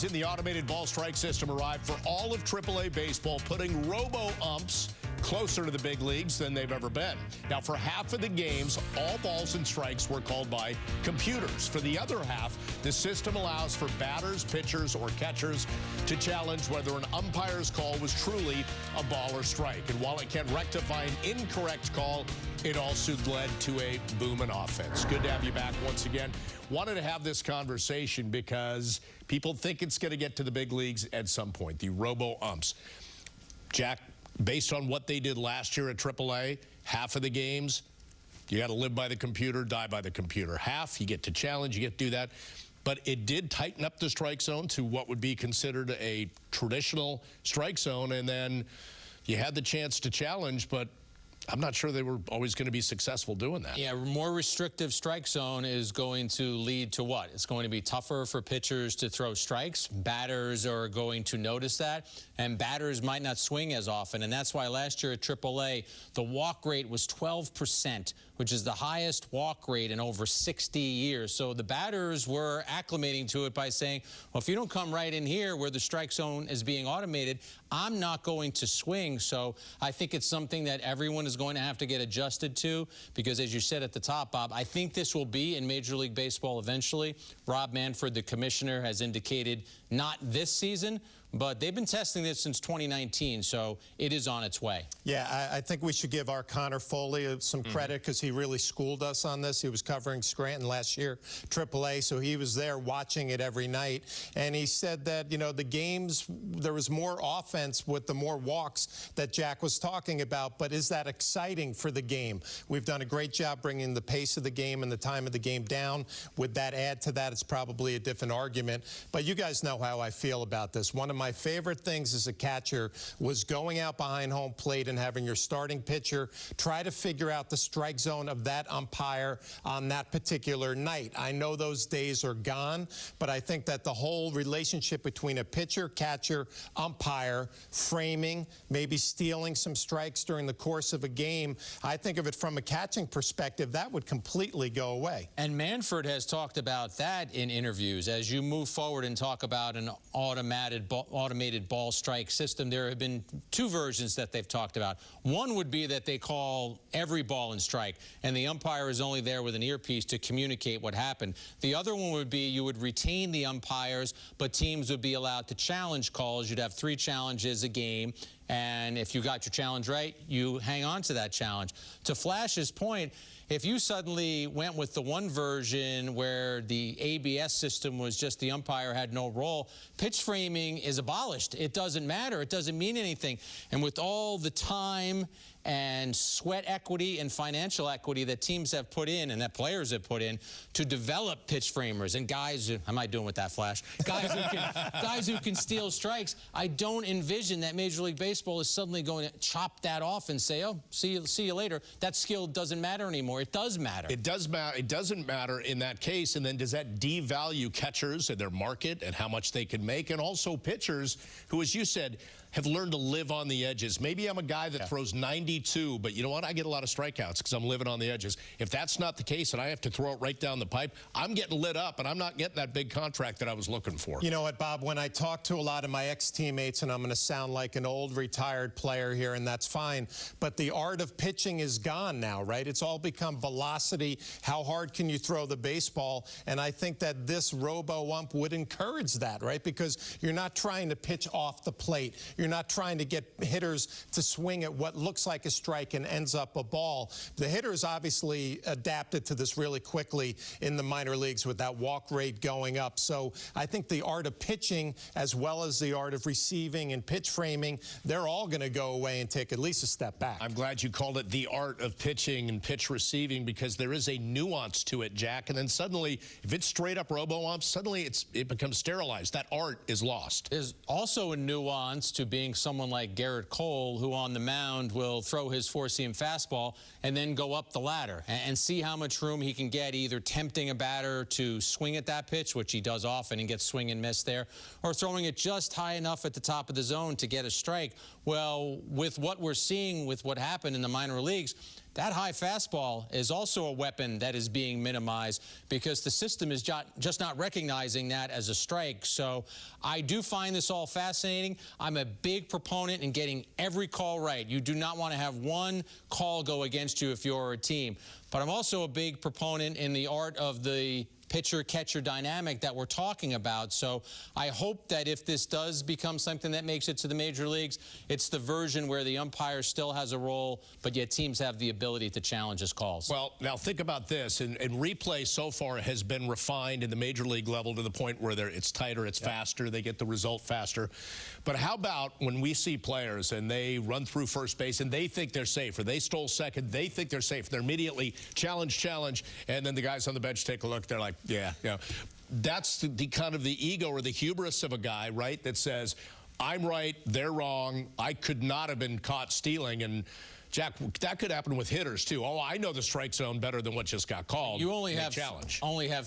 In the automated ball strike system arrived for all of AAA baseball, putting robo-umps closer to the big leagues than they've ever been. Now, for half of the games, all balls and strikes were called by computers. For the other half, the system allows for batters, pitchers, or catchers to challenge whether an umpire's call was truly a ball or strike. And while it can rectify an incorrect call, it also led to a boom in offense. Good to have you back once again. Wanted to have this conversation because people think it's going to get to the big leagues at some point, the robo-umps. Jack, based on what they did last year at AAA, half of the games, you got to live by the computer, die by the computer. Half, you get to challenge, you get to do that. But it did tighten up the strike zone to what would be considered a traditional strike zone, and then you had the chance to challenge, but I'm not sure they were always going to be successful doing that. Yeah, more restrictive strike zone is going to lead to what? It's going to be tougher for pitchers to throw strikes. Batters are going to notice that, and batters might not swing as often. And that's why last year at AAA, the walk rate was 12%, which is the highest walk rate in over 60 years. So the batters were acclimating to it by saying, well, if you don't come right in here where the strike zone is being automated, I'm not going to swing. So I think it's something that everyone is going to have to get adjusted to, because as you said at the top, Bob, I think this will be in Major League Baseball eventually. Rob Manfred, the commissioner, has indicated not this season, but they've been testing this since 2019, so it is on its way. Yeah, I think we should give our Connor Foley some credit, because he really schooled us on this. He was covering Scranton last year, AAA, so he was there watching it every night. And he said that, you know, the games, there was more offense with the more walks that Jack was talking about, but is that exciting for the game? We've done a great job bringing the pace of the game and the time of the game down. Would that add to that? It's probably a different argument. But you guys know how I feel about this. One of my favorite things as a catcher was going out behind home plate and having your starting pitcher try to figure out the strike zone of that umpire on that particular night. I know those days are gone, but I think that the whole relationship between a pitcher, catcher, umpire, framing, maybe stealing some strikes during the course of a game, I think of it from a catching perspective, that would completely go away. And Manfred has talked about that in interviews. As you move forward and talk about an automated ball strike system, there have been two versions that they've talked about. One would be that they call every ball and strike, and the umpire is only there with an earpiece to communicate what happened. The other one would be you would retain the umpires, but teams would be allowed to challenge calls. You'd have 3 challenges a game, and if you got your challenge right, you hang on to that challenge. To Flash's point, if you suddenly went with the one version where the ABS system was just the umpire had no role, pitch framing is abolished. It doesn't matter. It doesn't mean anything. And with all the time and sweat equity and financial equity that teams have put in and that players have put in to develop pitch framers and guys, how am I doing with that, Flash? Guys who can steal strikes, I don't envision that Major League Baseball is suddenly going to chop that off and say, oh, see you later. That skill doesn't matter anymore. It does matter. It does matter. It doesn't matter in that case. And then does that devalue catchers and their market and how much they can make, and also pitchers who, as you said, have learned to live on the edges? Maybe I'm a guy that throws 92, but you know what? I get a lot of strikeouts because I'm living on the edges. If that's not the case and I have to throw it right down the pipe, I'm getting lit up, and I'm not getting that big contract that I was looking for. You know what, Bob? When I talk to a lot of my ex-teammates, and I'm going to sound like an old retired player here, and that's fine, but the art of pitching is gone now, right? It's all become velocity. How hard can you throw the baseball? And I think that this robo-ump would encourage that, right? Because you're not trying to pitch off the plate. You're not trying to get hitters to swing at what looks like a strike and ends up a ball. The hitters obviously adapted to this really quickly in the minor leagues with that walk rate going up. So I think the art of pitching, as well as the art of receiving and pitch framing, they're all going to go away and take at least a step back. I'm glad you called it the art of pitching and pitch receiving, because there is a nuance to it, Jack. And then suddenly, if it's straight up robo-ump, suddenly it becomes sterilized. That art is lost. There's also a nuance to being someone like Garrett Cole, who on the mound will throw his four-seam fastball and then go up the ladder and see how much room he can get, either tempting a batter to swing at that pitch, which he does often and gets swing and miss there, or throwing it just high enough at the top of the zone to get a strike. Well, with what we're seeing with what happened in the minor leagues, that high fastball is also a weapon that is being minimized because the system is just not recognizing that as a strike. So I do find this all fascinating. I'm a big proponent in getting every call right. You do not want to have one call go against you if you're a team. But I'm also a big proponent in the art of the pitcher-catcher dynamic that we're talking about. So I hope that if this does become something that makes it to the major leagues, it's the version where the umpire still has a role, but yet teams have the ability to challenge his calls. Well, now think about this. And replay so far has been refined in the major league level to the point where it's tighter, it's faster, they get the result faster. But how about when we see players and they run through first base and they think they're safe, or they stole second, they think they're safe. They're immediately challenge, and then the guys on the bench take a look. They're like, yeah. That's the kind of the ego or the hubris of a guy, right, that says, I'm right, they're wrong, I could not have been caught stealing. And Jack, that could happen with hitters too. Oh, I know the strike zone better than what just got called. You only have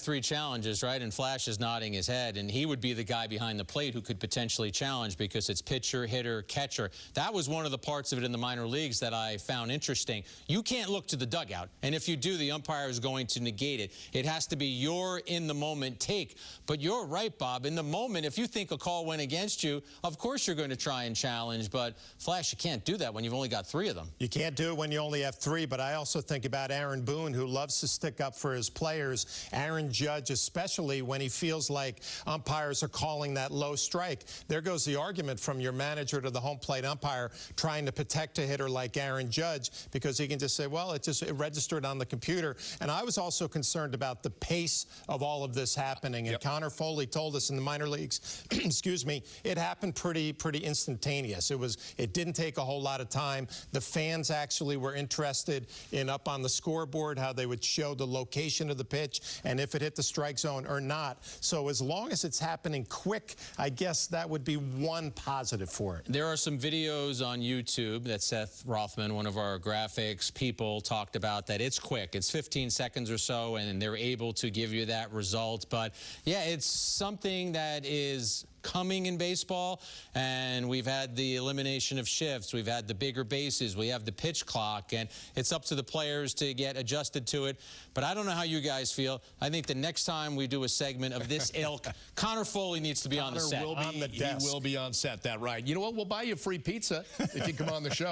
3 challenges, right? And Flash is nodding his head, and he would be the guy behind the plate who could potentially challenge because it's pitcher, hitter, catcher. That was one of the parts of it in the minor leagues that I found interesting. You can't look to the dugout, and if you do, the umpire is going to negate it. It has to be your in-the-moment take. But you're right, Bob. In the moment, if you think a call went against you, of course you're going to try and challenge. But Flash, you can't do that when you've only got 3 of them. You can't do it when you only have 3, but I also think about Aaron Boone, who loves to stick up for his players. Aaron Judge, especially when he feels like umpires are calling that low strike. There goes the argument from your manager to the home plate umpire trying to protect a hitter like Aaron Judge because he can just say, well, it registered on the computer. And I was also concerned about the pace of all of this happening. And Connor Foley told us in the minor leagues, excuse me, it happened pretty instantaneous. It didn't take a whole lot of time. The fans actually were interested in up on the scoreboard how they would show the location of the pitch and if it hit the strike zone or not. So as long as it's happening quick, I guess that would be one positive for it. There are some videos on YouTube that Seth Rothman, one of our graphics people, talked about that it's quick. It's 15 seconds or so, and they're able to give you that result. But, yeah, it's something that is coming in baseball, and we've had the elimination of shifts, we've had the bigger bases, we have the pitch clock, and it's up to the players to get adjusted to it. But I don't know how you guys feel. I think the next time we do a segment of this ilk, Connor Foley needs to be on the set. He will be on set, that right. You know what? We'll buy you a free pizza if you come on the show.